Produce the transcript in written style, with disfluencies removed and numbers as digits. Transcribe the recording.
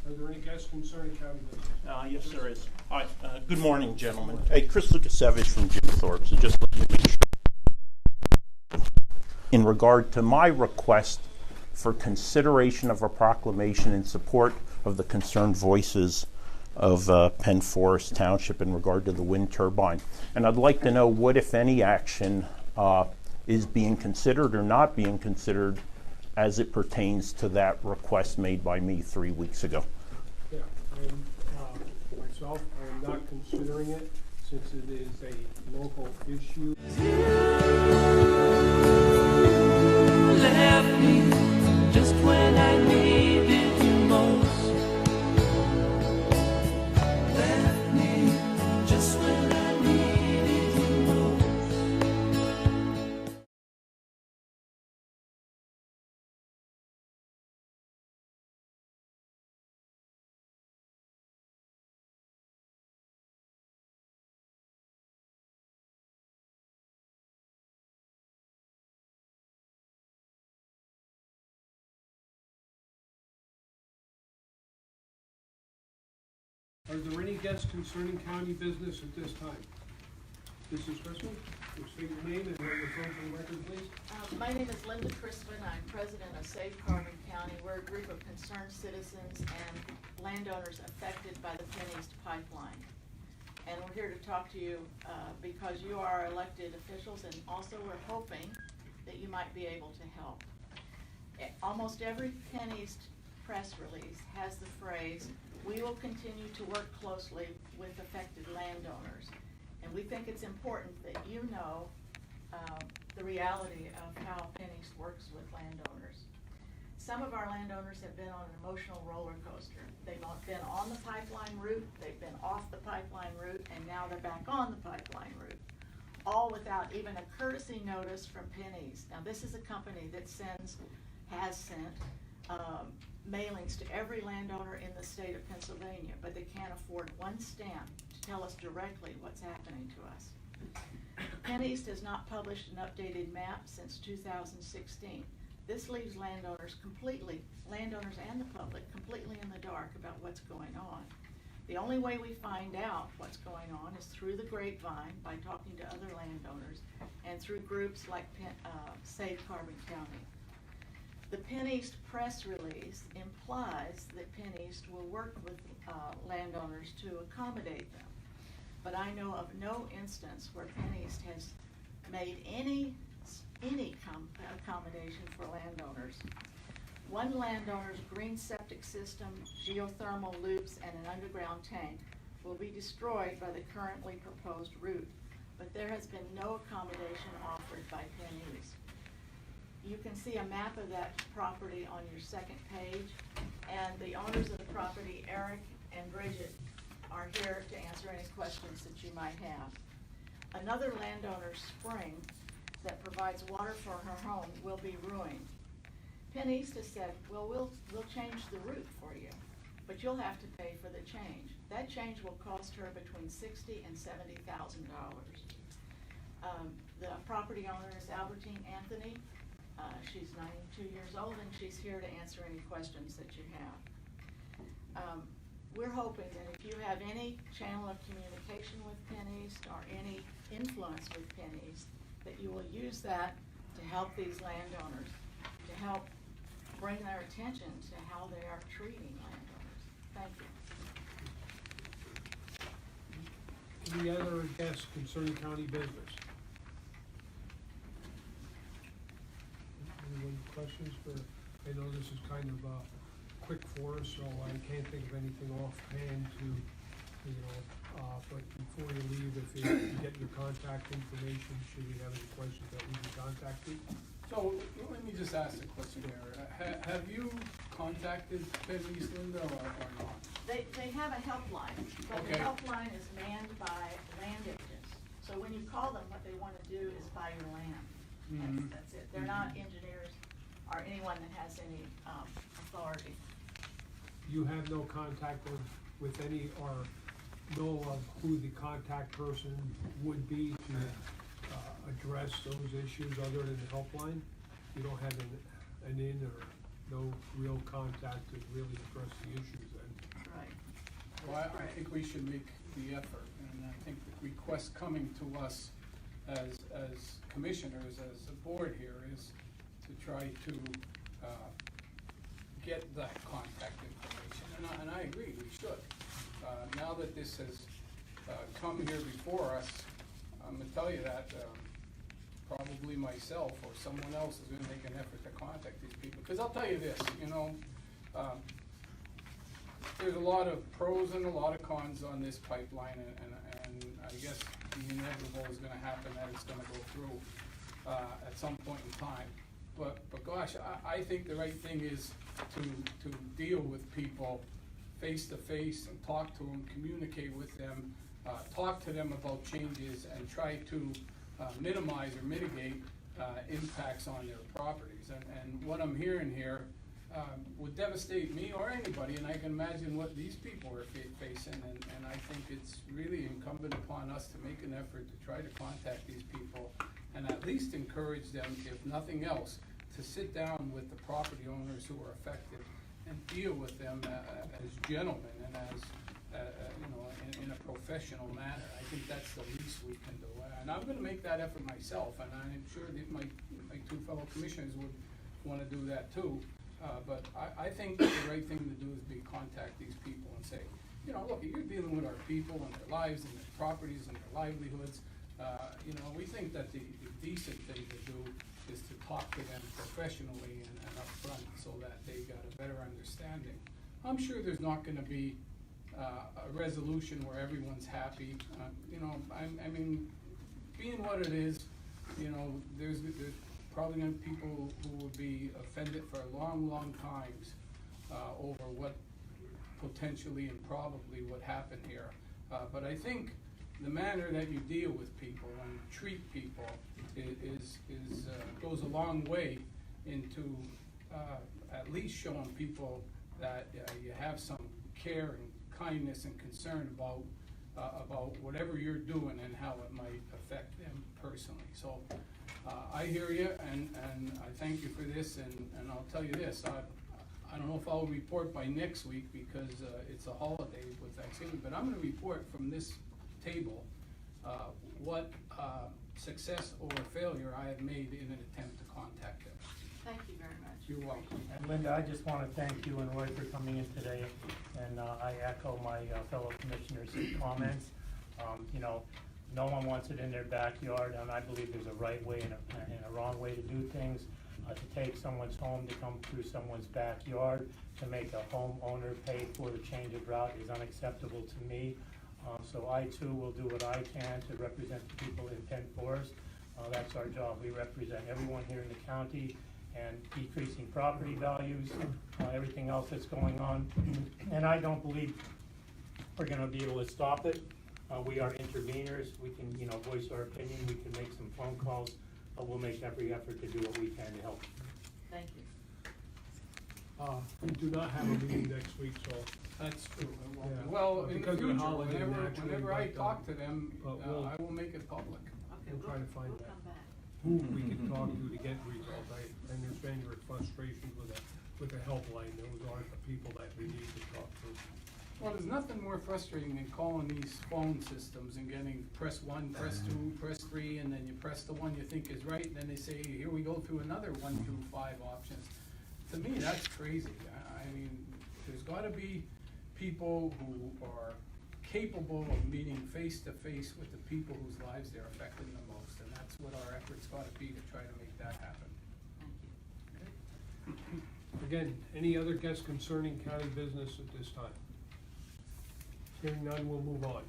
Are there any guests concerning county business? Yes, there is. Hi, good morning, gentlemen. Hey, Chris Lukasevich from Jim Thorpe. So just let me make sure. In regard to my request for consideration of a proclamation in support of the concerned voices of Penn Forest Township in regard to the wind turbine. And I'd like to know what, if any, action is being considered or not being considered as it pertains to that request made by me 3 weeks ago. Yeah, and myself, I am not considering it since it is a local issue. Left me just when I needed you most. Left me just when I needed you most. Are there any guests concerning county business at this time? Mrs. Crispin, your state your name and your phone for the record, please. My name is Linda Crispin. I'm president of Save Carbon County. We're a group of concerned citizens and landowners affected by the Penn East pipeline. And we're here to talk to you because you are elected officials, and also we're hoping that you might be able to help. Almost every Penn East press release has the phrase, "We will continue to work closely with affected landowners." And we think it's important that you know the reality of how Penn East works with landowners. Some of our landowners have been on an emotional roller coaster. They've been on the pipeline route, they've been off the pipeline route, and now they're back on the pipeline route, all without even a courtesy notice from Penn East. Now, this is a company that has sent mailings to every landowner in the state of Pennsylvania, but they can't afford one stamp to tell us directly what's happening to us. Penn East has not published an updated map since 2016. This leaves landowners and the public completely in the dark about what's going on. The only way we find out what's going on is through the grapevine, by talking to other landowners, and through groups like Save Carbon County. The Penn East press release implies that Penn East will work with landowners to accommodate them. But I know of no instance where Penn East has made any accommodation for landowners. One landowner's green septic system, geothermal loops, and an underground tank will be destroyed by the currently proposed route, but there has been no accommodation offered by Penn East. You can see a map of that property on your second page, and the owners of the property, Eric and Bridget, are here to answer any questions that you might have. Another landowner's spring that provides water for her home will be ruined. Penn East has said, well, we'll change the route for you, but you'll have to pay for the change. That change will cost her between $60,000 and $70,000. The property owner is Albertine Anthony. She's 92 years old, and she's here to answer any questions that you have. We're hoping that if you have any channel of communication with Penn East or any influence with Penn East, that you will use that to help these landowners, to help bring their attention to how they are treating landowners. Thank you. Any other guests concerning county business? Anyone questions for, I know this is kind of quick for us, so I can't think of anything offhand to, but before you leave, if you get your contact information, should we have any questions that we can contact you? So let me just ask a question here. Have you contacted Penn East, Linda, or not? They have a helpline, but Okay. the helpline is manned by land agents. So when you call them, what they want to do is buy your land. Mhm. That's it. They're not engineers or anyone that has any authority. You have no contact with any, or know of who the contact person would be to address those issues other than the helpline? You don't have an in or no real contact to really address the issues then? Well, I think we should make the effort, and I think the request coming to us as commissioners, as a board here, is to try to, get that contact information, and I agree, we should. Now that this has, come here before us, I'm gonna tell you that, probably myself or someone else is gonna make an effort to contact these people, because I'll tell you this, you know, there's a lot of pros and a lot of cons on this pipeline, and I guess the inevitable is gonna happen, that it's gonna go through, at some point in time. But gosh, I think the right thing is to deal with people face to face and talk to them, communicate with them, talk to them about changes and try to minimize or mitigate impacts on their properties. And what I'm hearing here would devastate me or anybody, and I can imagine what these people are facing, and I think it's really incumbent upon us to make an effort to try to contact these people and at least encourage them, if nothing else, to sit down with the property owners who are affected and deal with them as gentlemen and as, you know, in a professional manner. I think that's the least we can do. And I'm gonna make that effort myself, and I'm sure that my two fellow commissioners would wanna do that too. But I think the right thing to do is contact these people and say, you know, look, you're dealing with our people and their lives and their properties and their livelihoods. You know, we think that the decent thing to do is to talk to them professionally and upfront so that they got a better understanding. I'm sure there's not gonna be a resolution where everyone's happy. You know, I mean, being what it is, you know, there's probably gonna be people who will be offended for long times over what potentially and probably would happen here. But I think the manner that you deal with people and treat people goes a long way into at least showing people that you have some care and kindness and concern about whatever you're doing and how it might affect them personally. So I hear you, and I thank you for this, and I'll tell you this, I don't know if I'll report by next week because it's a holiday with Thanksgiving, but I'm gonna report from this table what success or failure I have made in an attempt to contact them. Thank you very much. You're welcome. And Linda, I just want to thank you and Roy for coming in today, and I echo my fellow commissioners' comments. You know, no one wants it in their backyard, and I believe there's a right way and a wrong way to do things. To take someone's home to come through someone's backyard, to make a homeowner pay for the change of route is unacceptable to me. So I too will do what I can to represent the people in Penn Forest. That's our job. We represent everyone here in the county, and decreasing property values, everything else that's going on. And I don't believe we're gonna be able to stop it. We are interveners. We can, you know, voice our opinion. We can make some phone calls, but we'll make every effort to do what we can to help. Thank you. We do not have a meeting next week, so. That's true. Yeah. Well, in the Because of the future, holiday, naturally, whenever I but, talk to them, but we'll- I will make it public. Okay, We'll try to find we'll that. come back. Who we can talk to get results. I understand your frustration with the helpline. Those aren't the people that we need to talk to. Well, there's nothing more frustrating than calling these phone systems and getting press 1, press 2, press 3, and then you press the one you think is right, and then they say, here we go through another 1, 2, 5 options. To me, that's crazy. I mean, there's gotta be people who are capable of meeting face to face with the people whose lives they're affecting the most, and that's what our efforts gotta be to try to make that happen. Thank you. Again, any other guests concerning county business at this time? Hearing none, we'll move on.